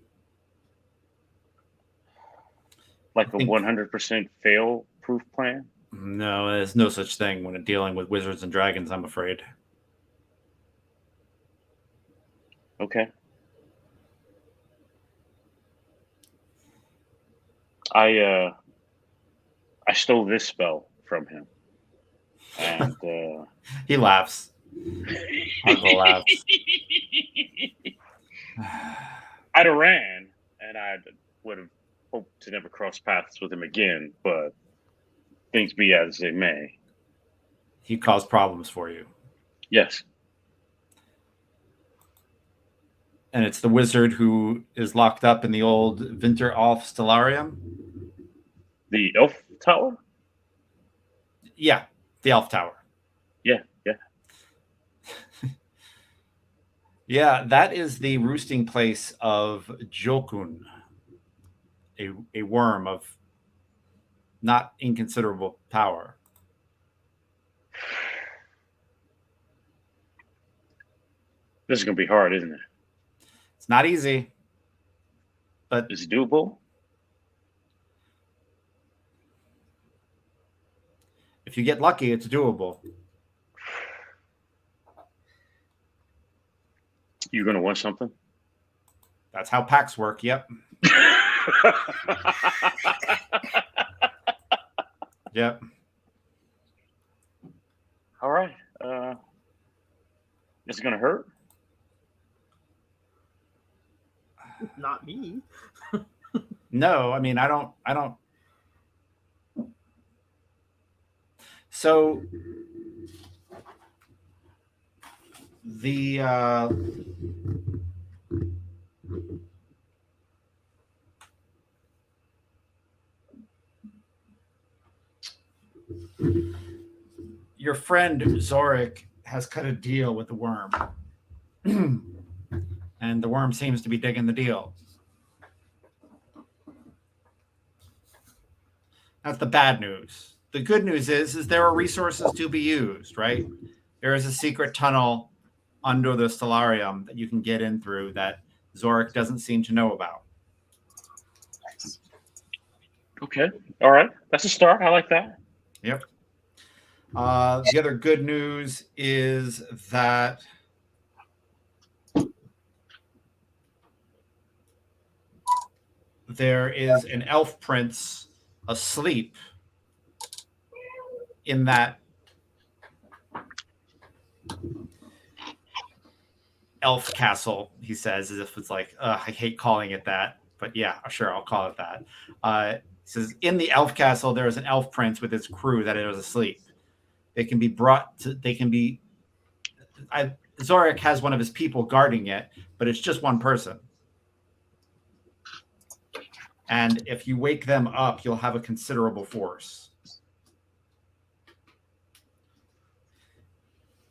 Like a 100% fail-proof plan? No, there's no such thing when dealing with wizards and dragons, I'm afraid. Okay. I stole this spell from him. And he laughs. Uncle laughs. I'd have ran, and I would have hoped to never cross paths with him again, but things be as they may. He caused problems for you. Yes. And it's the wizard who is locked up in the old Winteralf Stellarium? The elf tower? Yeah, the elf tower. Yeah. Yeah, that is the roosting place of Jokun, a worm of not inconsiderable power. This is gonna be hard, isn't it? It's not easy, but Is it doable? if you get lucky, it's doable. You're gonna want something. That's how packs work. Yep. Yep. All right. Is it gonna hurt? Not me. No, I mean, I don't. So the your friend Zorik has cut a deal with the worm, and the worm seems to be digging the deal. That's the bad news. The good news is there are resources to be used, right? There is a secret tunnel under the Stellarium that you can get in through that Zorik doesn't seem to know about. Okay. All right. That's a start. I like that. Yep. The other good news is that there is an elf prince asleep in that elf castle, he says, as if it's like, I hate calling it that, but yeah, sure, I'll call it that. He says, in the elf castle, there is an elf prince with his crew that is asleep. They can be brought to, Zorik has one of his people guarding it, but it's just one person. And if you wake them up, you'll have a considerable force.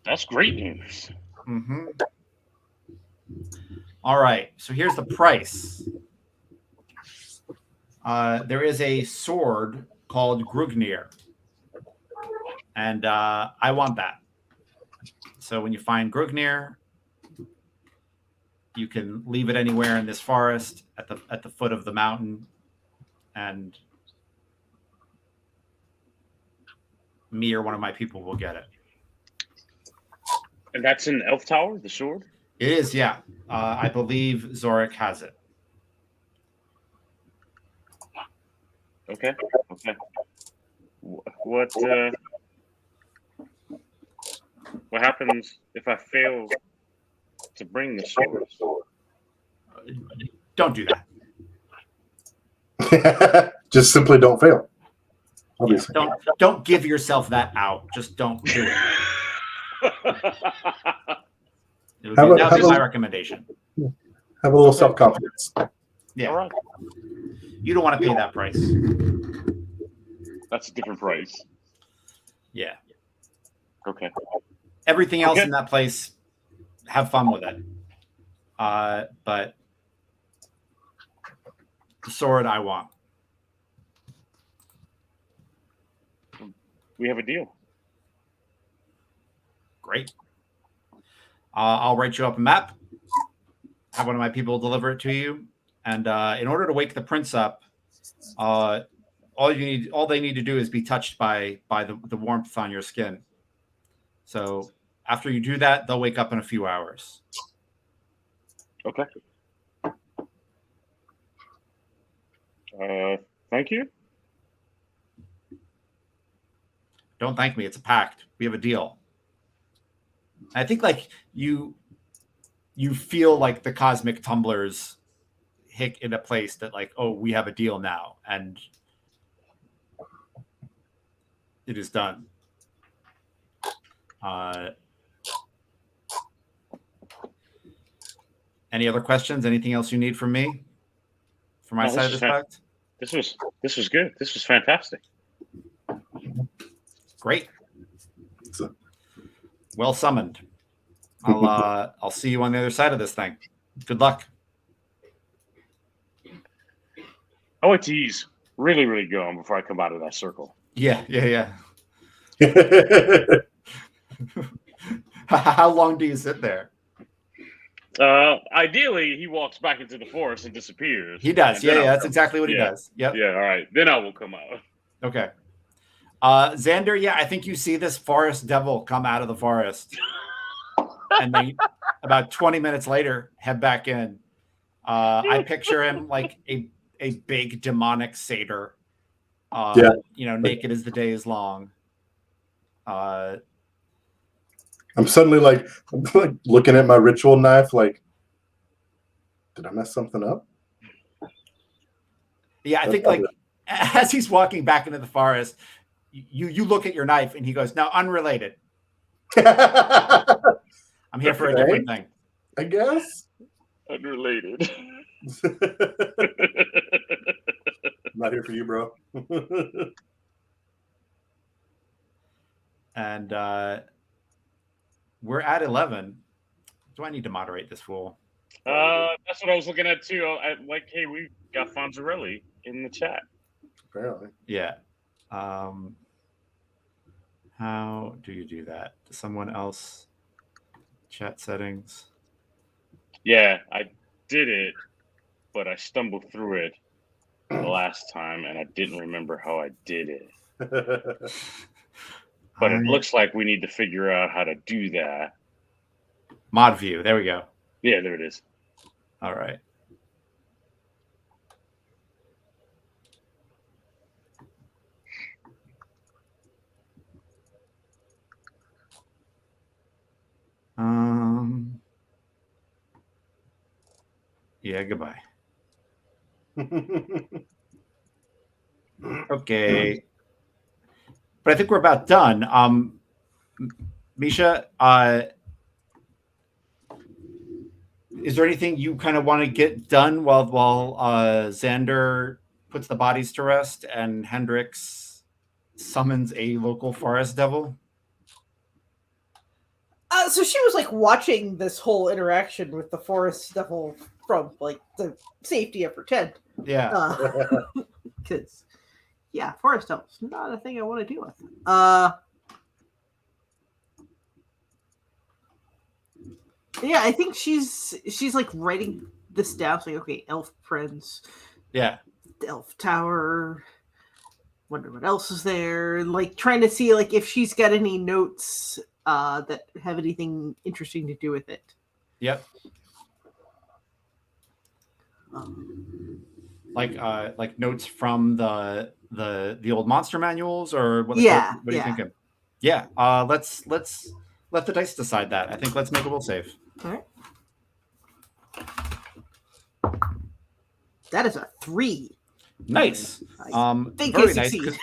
That's great news. Mm-hmm. All right, so here's the price. There is a sword called Grugnir, and I want that. So when you find Grugnir, you can leave it anywhere in this forest at the foot of the mountain, and me or one of my people will get it. And that's in Elf Tower, the sword? It is, yeah. I believe Zorik has it. Okay. Okay. What happens if I fail to bring the sword? Don't do that. Just simply don't fail. Obviously. Yeah, don't give yourself that out. Just don't do it. That would be my recommendation. Have a little self-confidence. Yeah. All right. You don't want to pay that price. That's a different price. Yeah. Okay. Everything else in that place, have fun with it. But the sword I want. We have a deal. Great. I'll write you up a map. Have one of my people deliver it to you. And in order to wake the prince up, all they need to do is be touched by the warmth on your skin. So after you do that, they'll wake up in a few hours. Okay. Thank you. Don't thank me. It's a pact. We have a deal. I think like you feel like the cosmic tumblers hit in a place that like, oh, we have a deal now, and it is done. Any other questions? Anything else you need from me? From my side of this fact? This was good. This was fantastic. Great. Well summoned. I'll see you on the other side of this thing. Good luck. I went to ease really, really going before I come out of that circle. Yeah. How long do you sit there? Ideally, he walks back into the forest and disappears. He does. And then I'll That's come. exactly what he Yeah. does. Yep. Yeah, all right. Then I will come out. Okay. Xander, yeah, I think you see this forest devil come out of the forest. And then about 20 minutes later, head back in. I picture him like a big demonic satyr. Naked as the day is long. I'm suddenly like looking at my ritual knife, like, did I mess something up? Yeah, I think like as he's walking back into the forest, you look at your knife and he goes, "Now, unrelated. I'm here for a different thing." I guess. Unrelated. Not here for you, bro. And we're at 11. Do I need to moderate this fool? That's what I was looking at too. Hey, we got Fonzarelli in the chat. Apparently. Yeah. How do you do that? Does someone else chat settings? Yeah, I did it, but I stumbled through it the last time, and I didn't remember how I did it. But it looks like we need to figure out how to do that. Mod view. There we go. Yeah, there it is. All right. Yeah, goodbye. Okay. But I think we're about done. Misha, is there anything you kind of want to get done while Xander puts the bodies to rest and Hendrix summons a local forest devil? So she was like watching this whole interaction with the forest devil from like the safety of her tent. Yeah. Because forest devils not a thing I want to deal with. Yeah, I think she's like writing this down. So like, okay, elf prince. Yeah. Elf tower. Wonder what else is there. Like trying to see like if she's got any notes that have anything interesting to do with it. Yep. Like notes from the old monster manuals, or what are you thinking? Yeah. Let's let the dice decide that. I think let's make a will save. All right. That is a 3. Nice. Think very I nice. succeed.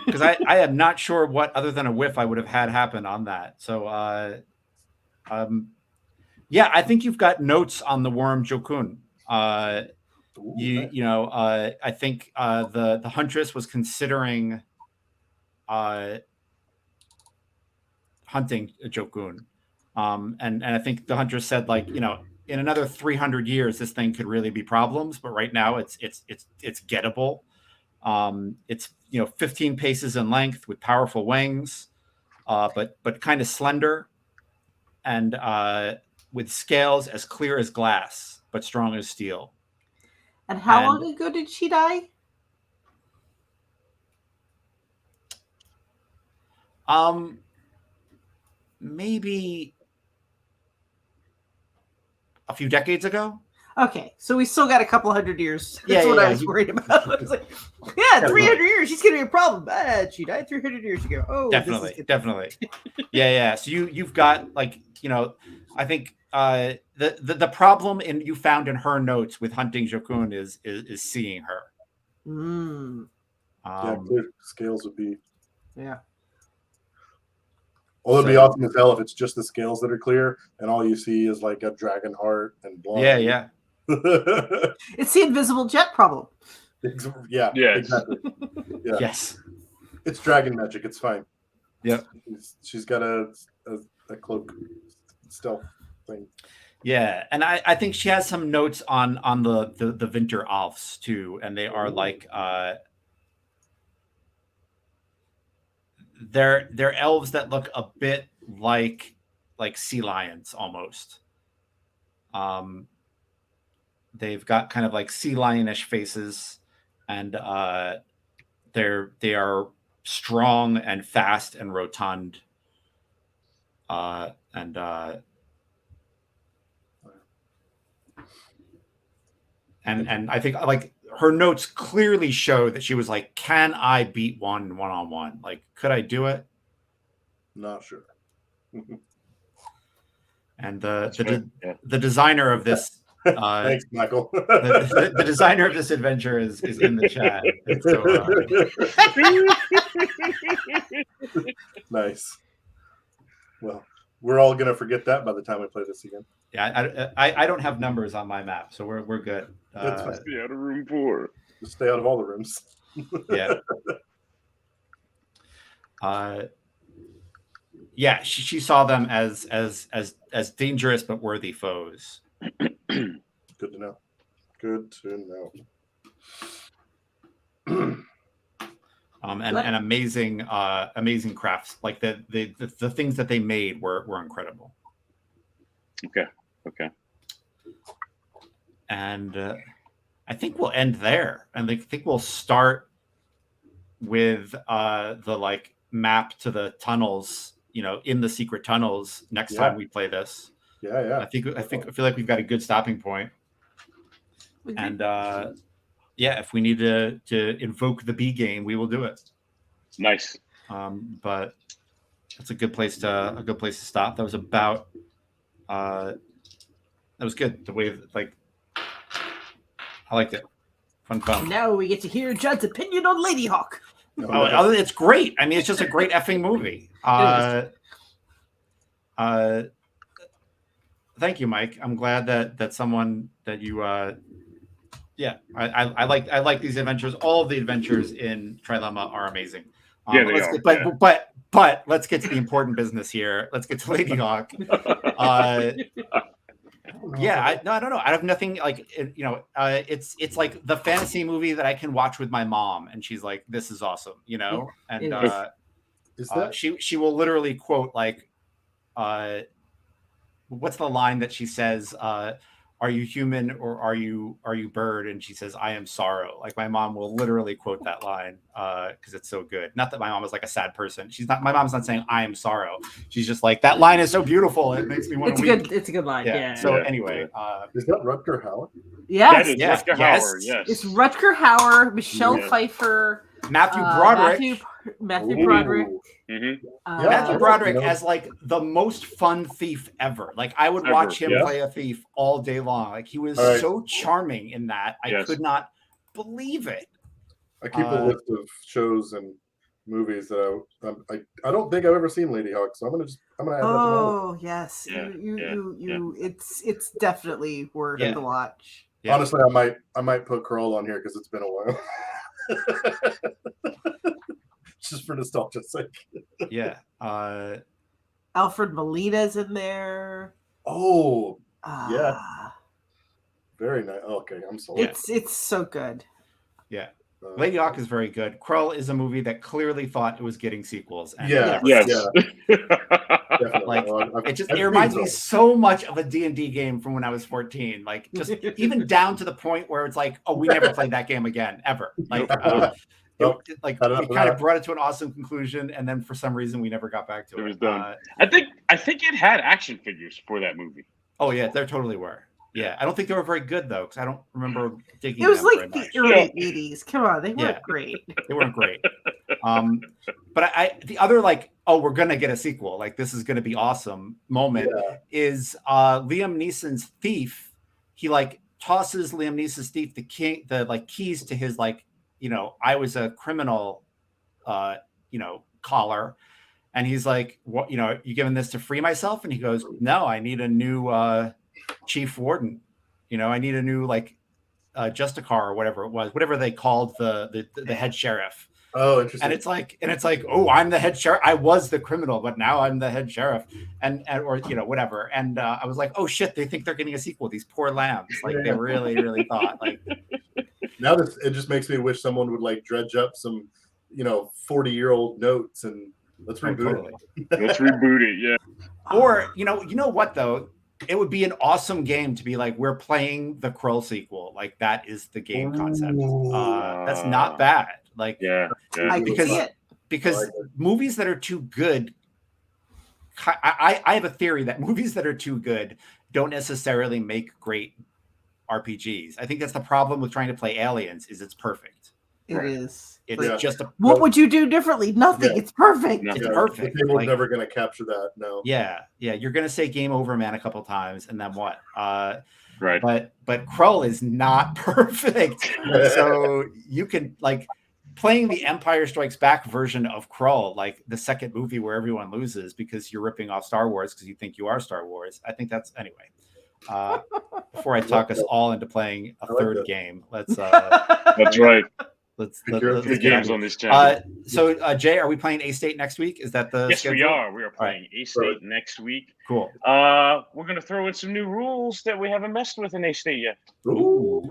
Because I am not sure what other than a whiff I would have had happen on that. So yeah, I think you've got notes on the worm Jokun. I think the huntress was considering hunting a Jokun. And I think the huntress said, like, in another 300 years, this thing could really be problems, but right now it's gettable. It's 15 paces in length with powerful wings, but kind of slender, and with scales as clear as glass but strong as steel. And how long ago did she die? Maybe a few decades ago. Okay, so we still got a couple hundred years. That's what I was worried about. I was like, 300 years, she's going to be a problem. She died 300 years ago. Oh, definitely. Yeah. So you've got, like, I think the problem you found in her notes with hunting Jokun is seeing her. Clear scales would be. Yeah. Well, it'd be awesome as hell if it's just the scales that are clear and all you see is like a dragon heart and blood. Yeah. It's the invisible jet problem. Yeah. Exactly. Yeah. Yes. It's dragon magic. It's fine. Yep. She's got a cloak. stealth thing. Yeah, and I think she has some notes on the Winter Alps too, and they are like they're elves that look a bit like sea lions almost. They've got kind of like sea lionish faces, and they are strong and fast and rotund. And I think like her notes clearly show that she was like, "Can I beat one-on-one? Like, could I do it?" Not sure. And Yeah. the designer of this Thanks, Michael. the designer of this adventure is in the chat. And so, Nice. Well, we're all gonna forget that by the time we play this again. yeah, I don't have numbers on my map, so we're good. That's fine. Stay out of room 4. Just stay out of all the rooms. Yeah. Yeah, she saw them as dangerous but worthy foes. Good to know. Good to know. And amazing crafts. Like the things that they made were incredible. Okay. And I think we'll end there. And I think we'll start with the like map to the tunnels, in the secret tunnels next time we play this. Yeah. I feel like we've got a good stopping point. And if we need to invoke the B game, we will do it. Nice. But that's a good place to stop. That was about that was good. The way I liked it. Fun. Now we get to hear Judd's opinion on Lady Hawk. It's great. I mean, it's just a great effing movie. Thank you, Mike. I'm glad that someone that you I like these adventures. All of the adventures in Trilemma are amazing. Yeah, they are. But let's get to the important business here. Let's get to Lady Hawk. I don't know. I have nothing like it's like the fantasy movie that I can watch with my mom, and she's like, "This is awesome," And Is that she will literally quote like, what's the line that she says? Are you human or are you bird? And she says, "I am sorrow." Like my mom will literally quote that line because it's so good. Not that my mom is like a sad person. My mom's not saying "I am sorrow." She's just like, that line is so beautiful. It makes me want to weep. It's a good line. Yeah. So anyway, is that Rutger Hauer? That is Yes. Rutger Hauer. Yes. It's Rutger Hauer, Michelle Pfeiffer, Matthew Broderick. Matthew Broderick. Mm-hmm. Matthew Broderick as like the most fun thief ever. Like I would watch him play a thief all day long. Like he was so charming in that. I could not believe it. I keep a list of shows and movies that I don't think I've ever seen Lady Hawk, so I'm gonna add that to my list. Yes. Yeah, You it's definitely worth the watch. Yeah. Honestly, I might put Crawl on here because it's been a while. Just for nostalgia's sake. Yeah. Alfred Molina's in there. Oh, yeah. Very nice. Okay, I'm sold. It's so good. Yeah. Lady Hawk is very good. Krull is a movie that clearly thought it was getting sequels. And like it reminds me so much of a D&D game from when I was 14. Like just even down to the point where it's like, oh, we never played that game again ever. Like we kind of brought it to an awesome conclusion, and then for some reason we never got back to it. It was done. I think it had action figures for that movie. Oh yeah, there totally were. Yeah, I don't think they were very good though, because I don't remember digging. It was them like very the early '80s. Come on, they weren't great. They weren't great. But the other like, oh, we're gonna get a sequel. Like this is gonna be awesome moment is Liam Neeson's Thief. He like tosses Liam Neeson's Thief the like keys to his like, I was a criminal, collar. And he's like, what, you giving this to free myself? And he goes, no, I need a new chief warden. I need a new like Justicar or whatever it was, whatever they called the head sheriff. Oh, interesting. And it's like, oh, I'm the head sheriff. I was the criminal, but now I'm the head sheriff, and or whatever. And I was like, oh shit, they think they're getting a sequel. These poor lambs, like they really, really thought like. Now it just makes me wish someone would like dredge up some, 40-year-old notes and let's reboot it. Let's reboot it. Yeah. Or you know what though, it would be an awesome game to be like, we're playing the Krull sequel. Like that is the game concept. That's not bad. Like Yeah. I can see it. because I like movies that are too good. I have a theory that movies that are too good don't necessarily make great RPGs. I think that's the problem with trying to play Aliens. Is it's perfect. It is. It's just a. What would you do differently? Nothing. Yeah. It's perfect. No. It's Yeah, perfect. The game was Like, never going to capture that. No. yeah. You're gonna say game over, man, a couple times, and then what? Right. But Krull is not perfect. So you can like playing the Empire Strikes Back version of Krull, like the second movie where everyone loses because you're ripping off Star Wars because you think you are Star Wars. I think that's anyway. Before I talk us all into playing a third game, let's That's right. let's The get games out on this channel. So Jay, are we playing A-State next week? Is that the Yes, schedule? we are. We are All right. playing A-State next week. Cool. We're going to throw in some new rules that we haven't messed with in A-State yet. Ooh.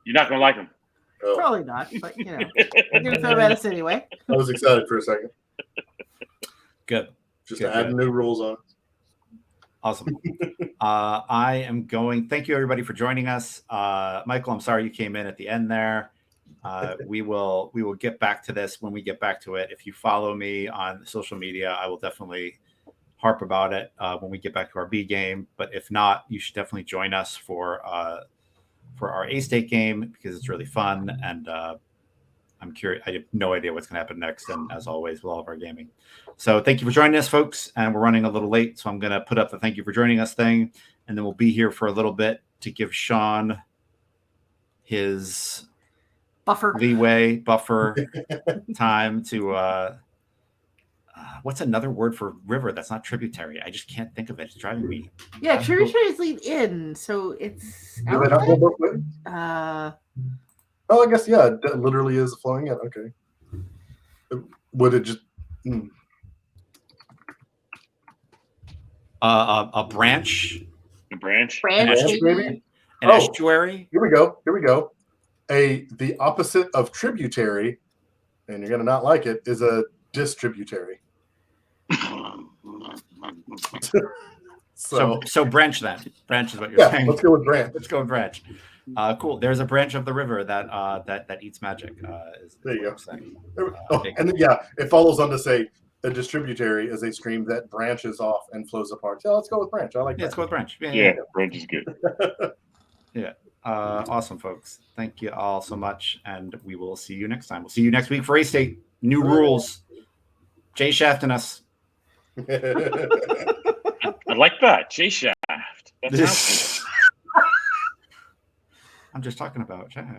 You're not going to like them. Oh, Probably not, but we're gonna throw at us anyway. I was excited for a second. Good. Just Good, adding new rules on. Awesome. I am going. Thank you, everybody, for joining us. Michael, I'm sorry you came in at the end there. We will get back to this when we get back to it. If you follow me on social media, I will definitely harp about it when we get back to our B game. But if not, you should definitely join us for our A-State game because it's really fun. And I'm curious. I have no idea what's going to happen next. And as always, with all of our gaming. So thank you for joining us, folks. And we're running a little late, so I'm going to put up the thank you for joining us thing. And then we'll be here for a little bit to give Sean his Buffer. leeway, buffer time to what's another word for river that's not tributary? I just can't think of it. It's driving me. Yeah, tributaries lead in, so it's Do they not go both ways? Oh, I guess, yeah, it literally is flowing in. Okay. Would it just. A branch, The branch. branch. Branch, maybe? an Oh. estuary. Here we go. The opposite of tributary, and you're gonna not like it, is a distributary. So branch then. Branch is what you're yeah, saying. let's go with branch. Let's go with branch. Cool. There's a branch of the river that eats magic. Is There you what go. I'm saying. Oh, and then, yeah, it follows on to say a distributary is a stream that branches off and flows apart. So let's go with branch. I like Yeah, let's that. go with branch. Yeah, branch is good. Awesome, folks. Thank you all so much, and we will see you next time. We'll see you next week for A-State. New rules. Jay Shaft and us. I like that. Jay Shaft. That sounds good. I'm just talking about Shaft.